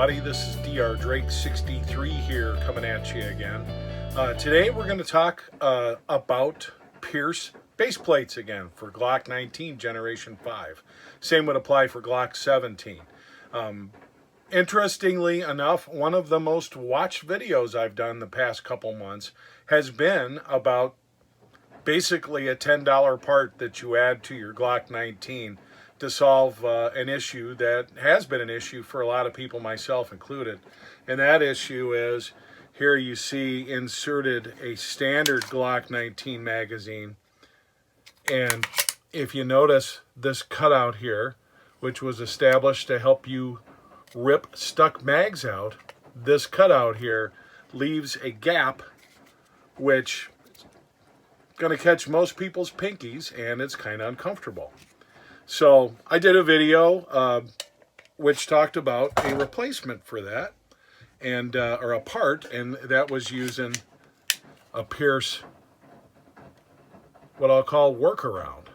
everybody. This is Dr. Drake 63 here coming at you again. Today we're going to talk about Pierce baseplates again for Glock 19 Generation 5. Same would apply for Glock 17. Interestingly enough, one of the most watched videos I've done the past couple months has been about basically a $10 part that you add to your Glock 19 to solve an issue that has been an issue for a lot of people, myself included. And that issue is, here you see inserted a standard Glock 19 magazine. And if you notice this cutout here, which was established to help you rip stuck mags out, this cutout here leaves a gap which is going to catch most people's pinkies, and it's kind of uncomfortable. So I did a video which talked about a replacement for that, and or a part, and that was using a Pierce, what I'll call workaround.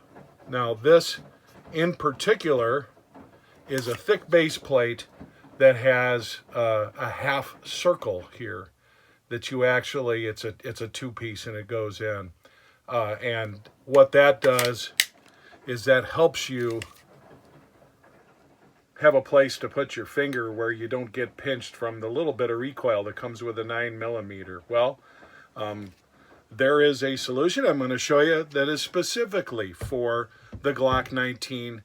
Now this in particular is a thick base plate that has a half circle here that you actually, it's a two-piece and it goes in. And what that does is that helps you have a place to put your finger where you don't get pinched from the little bit of recoil that comes with a 9mm. Well, there is a solution I'm going to show you that is specifically for the Glock 19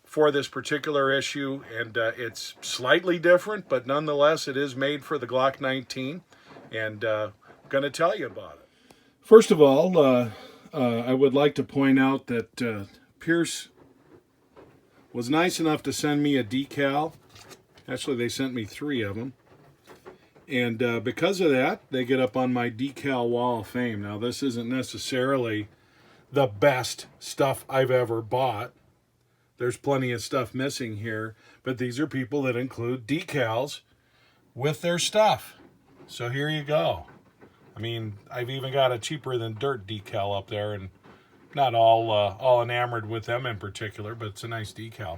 for this particular issue, and it's slightly different, but nonetheless it is made for the Glock 19, and I'm going to tell you about it. First of all, I would like to point out that Pierce was nice enough to send me a decal. Actually, they sent me 3 of them. And because of that, they get up on my decal wall of fame. Now, this isn't necessarily the best stuff I've ever bought. There's plenty of stuff missing here, but these are people that include decals with their stuff. So here you go. I mean, I've even got a cheaper than dirt decal up there, and not all enamored with them in particular, but it's a nice decal.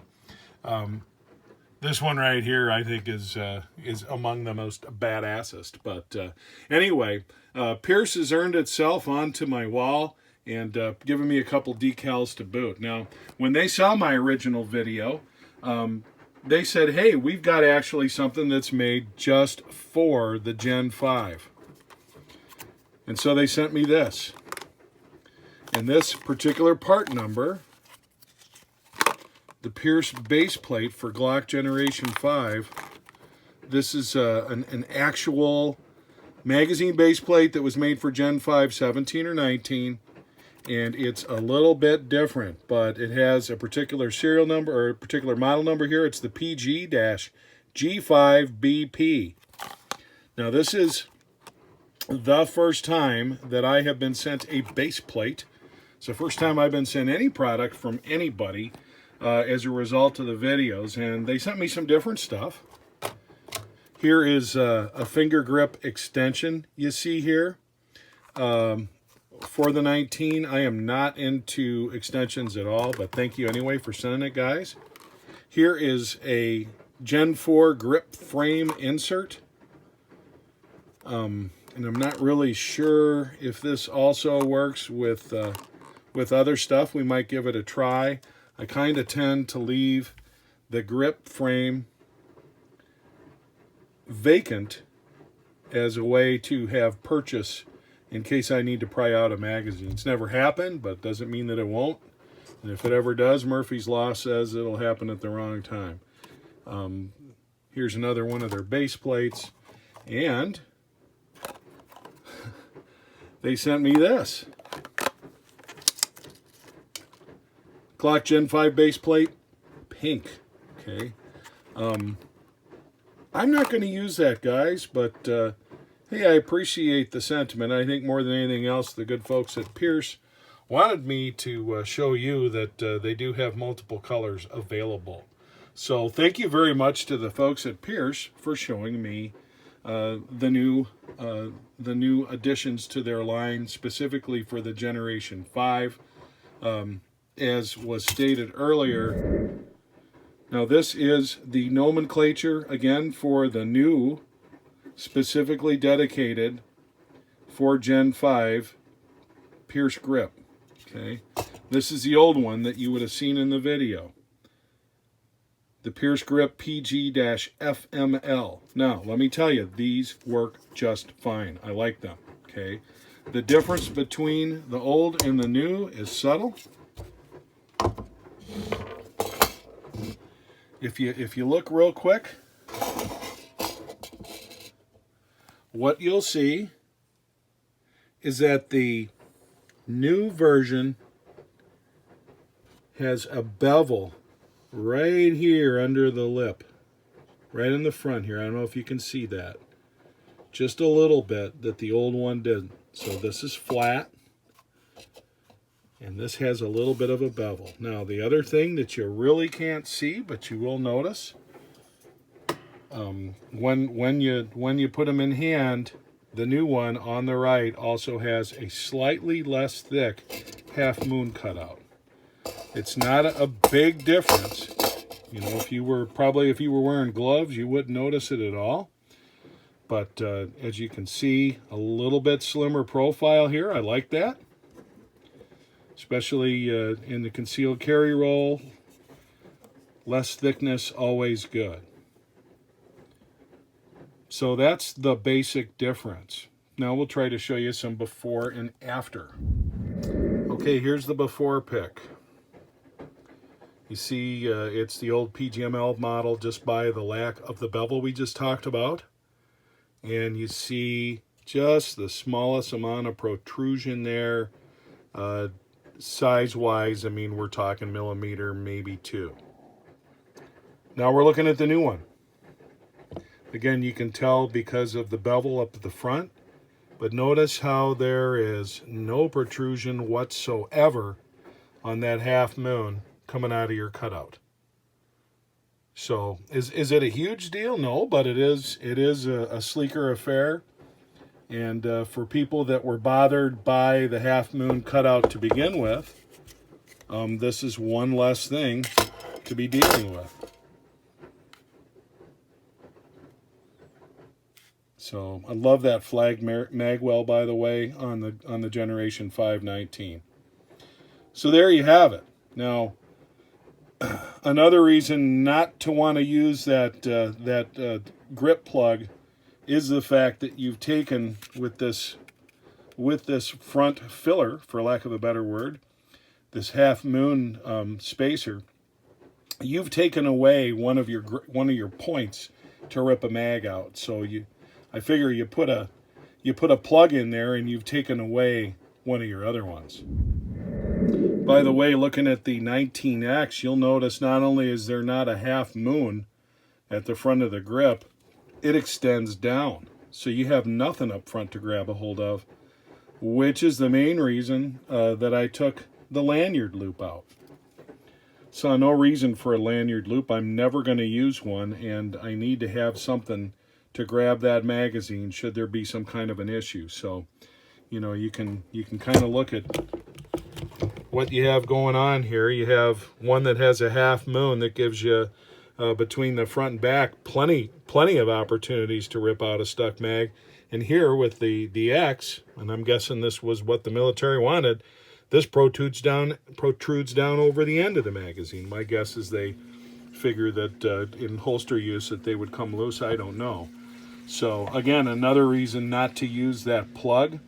This one right here, I think, is among the most badassest. But anyway, Pierce has earned itself onto my wall and given me a couple decals to boot. Now, when they saw my original video, they said, hey, we've got actually something that's made just for the Gen 5. And so they sent me this. And this particular part number, the Pierce base plate for Glock Generation 5, this is an actual magazine base plate that was made for Gen 5 17 or 19. And it's a little bit different, but it has a particular serial number or a particular model number here. It's the PG-G5BP. Now this is the first time that I have been sent a base plate. It's the first time I've been sent any product from anybody as a result of the videos, and they sent me some different stuff. Here is a finger grip extension you see here. For the 19, I am not into extensions at all, but thank you anyway for sending it, guys. Here is a Gen 4 grip frame insert. And I'm not really sure if this also works with other stuff. We might give it a try. I kind of tend to leave the grip frame vacant as a way to have purchase in case I need to pry out a magazine. It's never happened, but doesn't mean that it won't. And if it ever does, Murphy's Law says it'll happen at the wrong time. Here's another one of their base plates. And they sent me this. Glock Gen 5 base plate, pink. Okay. I'm not going to use that, guys, but hey, I appreciate the sentiment. I think more than anything else, the good folks at Pierce wanted me to show you that they do have multiple colors available. So thank you very much to the folks at Pierce for showing me the new additions to their line, specifically for the Generation 5. As was stated earlier, Now this is the nomenclature, again, for the new, specifically dedicated for Gen 5 Pierce grip. Okay, this is the old one that you would have seen in the video. The Pierce Grip PG-FML. Now, let me tell you, these work just fine. I like them, okay? The difference between the old and the new is subtle. If you look real quick, what you'll see is that the new version has a bevel right here under the lip, right in the front here. I don't know if you can see that. Just a little bit that the old one didn't. So this is flat, and this has a little bit of a bevel. Now the other thing that you really can't see, but you will notice, when you put them in hand, the new one on the right also has a slightly less thick half moon cutout. It's not a big difference. You know, if you were wearing gloves, you wouldn't notice it at all. But as you can see, a little bit slimmer profile here. I like that. Especially in the concealed carry roll. Less thickness, always good. So that's the basic difference. Now we'll try to show you some before and after. Okay, here's the before pic. You see, it's the old PGML model just by the lack of the bevel we just talked about. And you see just the smallest amount of protrusion there. Size-wise, I mean, we're talking millimeter, maybe 2. Now we're looking at the new one. Again, you can tell because of the bevel up at the front. But notice how there is no protrusion whatsoever on that half moon coming out of your cutout. So is it a huge deal? No, but it is a sleeker affair. And for people that were bothered by the half moon cutout to begin with, this is one less thing to be dealing with. So I love that flag magwell, by the way, on the Generation 519. So there you have it. Now, another reason not to want to use that grip plug is the fact that you've taken with this front filler, for lack of a better word, this half moon spacer, you've taken away one of your points to rip a mag out. So I figure you put a plug in there and you've taken away one of your other ones. By the way, looking at the 19X, you'll notice not only is there not a half moon at the front of the grip, it extends down. So you have nothing up front to grab a hold of, which is the main reason that I took the lanyard loop out. Saw no reason for a lanyard loop. I'm never going to use one, and I need to have something to grab that magazine should there be some kind of an issue. So, you know, you can kind of look at what you have going on here. You have one that has a half moon that gives you between the front and back plenty of opportunities to rip out a stuck mag. And here with the X, and I'm guessing this was what the military wanted, this protrudes down over the end of the magazine. My guess is they figure that in holster use that they would come loose. I don't know. So again, another reason not to use that plug.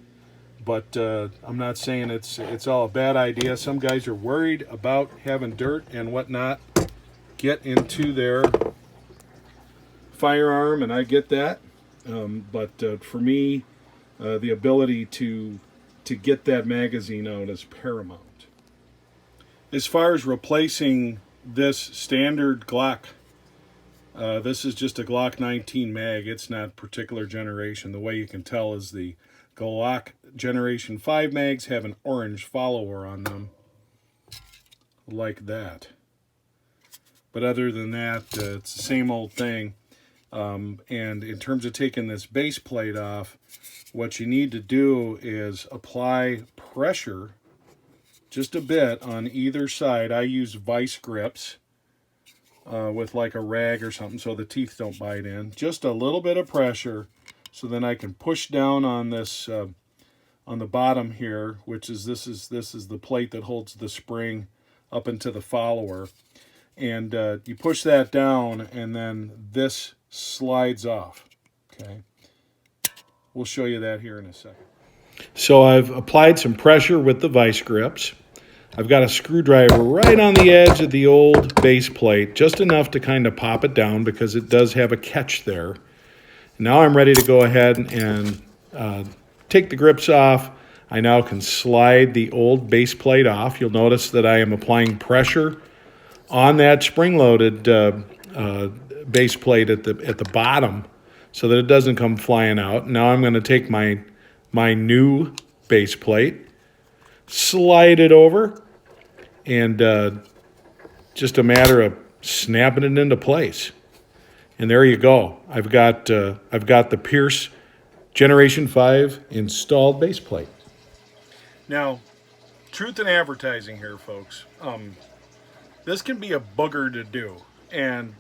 But I'm not saying it's all a bad idea. Some guys are worried about having dirt and whatnot get into their firearm, and I get that. But for me, the ability to get that magazine out is paramount. As far as replacing this standard Glock, this is just a Glock 19 mag. It's not particular generation. The way you can tell is the Glock Generation 5 mags have an orange follower on them, like that. But other than that, it's the same old thing. And in terms of taking this base plate off, what you need to do is apply pressure just a bit on either side. I use vice grips. with like a rag or something so the teeth don't bite in. Just a little bit of pressure, so then I can push down on this on the bottom here, which is this is the plate that holds the spring up into the follower, and you push that down, and then this slides off. Okay, we'll show you that here in a second. So I've applied some pressure with the vice grips. I've got a screwdriver right on the edge of the old base plate, just enough to kind of pop it down because it does have a catch there. Now I'm ready to go ahead and take the grips off. I now can slide the old base plate off. You'll notice that I am applying pressure on that spring-loaded base plate at the bottom so that it doesn't come flying out. Now I'm going to take my new base plate, slide it over, and just a matter of snapping it into place. And there you go. I've got the Pierce Generation 5 installed base plate. Now, truth in advertising here, folks. This can be a booger to do, and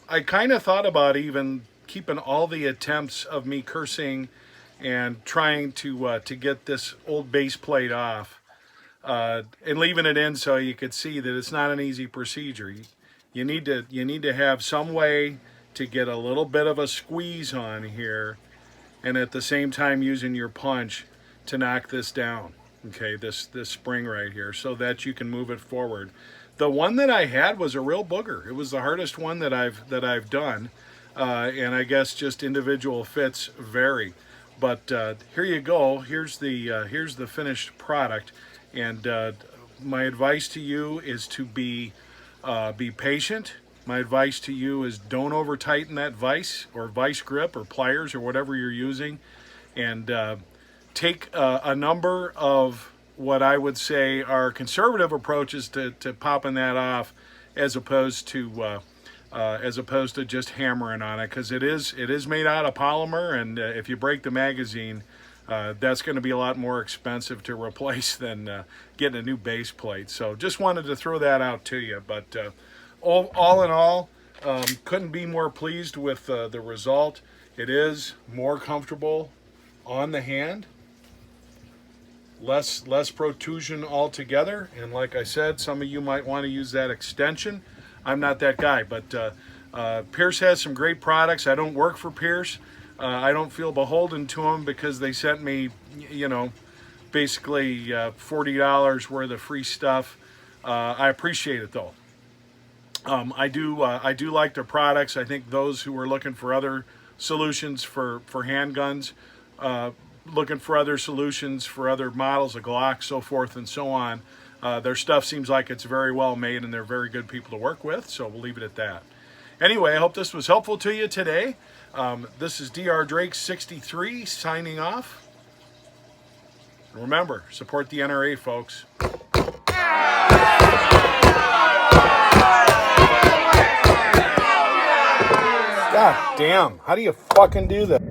I kind of thought about even keeping all the attempts of me cursing and trying to get this old base plate off, and leaving it in so you could see that it's not an easy procedure. You need to have some way to get a little bit of a squeeze on here, and at the same time using your punch to knock this down. Okay, this spring right here, so that you can move it forward. The one that I had was a real booger. It was the hardest one that I've done, and I guess just individual fits vary. But here you go. Here's the finished product, and my advice to you is to be patient. My advice to you is don't over tighten that vice or vice grip or pliers or whatever you're using, and take a number of what I would say are conservative approaches to popping that off, as opposed to just hammering on it, because it is made out of polymer, and if you break the magazine, that's going to be a lot more expensive to replace than getting a new base plate. So just wanted to throw that out to you. But all in all, couldn't be more pleased with the result. It is more comfortable on the hand, less protrusion altogether, and like I said, some of you might want to use that extension. I'm not that guy, but Pierce has some great products. I don't work for Pierce. I don't feel beholden to them because they sent me, basically $40 worth of free stuff. I appreciate it though. I do like their products. I think those who are looking for other solutions for handguns, looking for other solutions for other models of Glock, so forth and so on, their stuff seems like it's very well made, and they're very good people to work with, so we'll leave it at that. Anyway, I hope this was helpful to you today. This is Dr. Drake 63 signing off. Remember, support the NRA, folks. God damn, how do you fucking do that?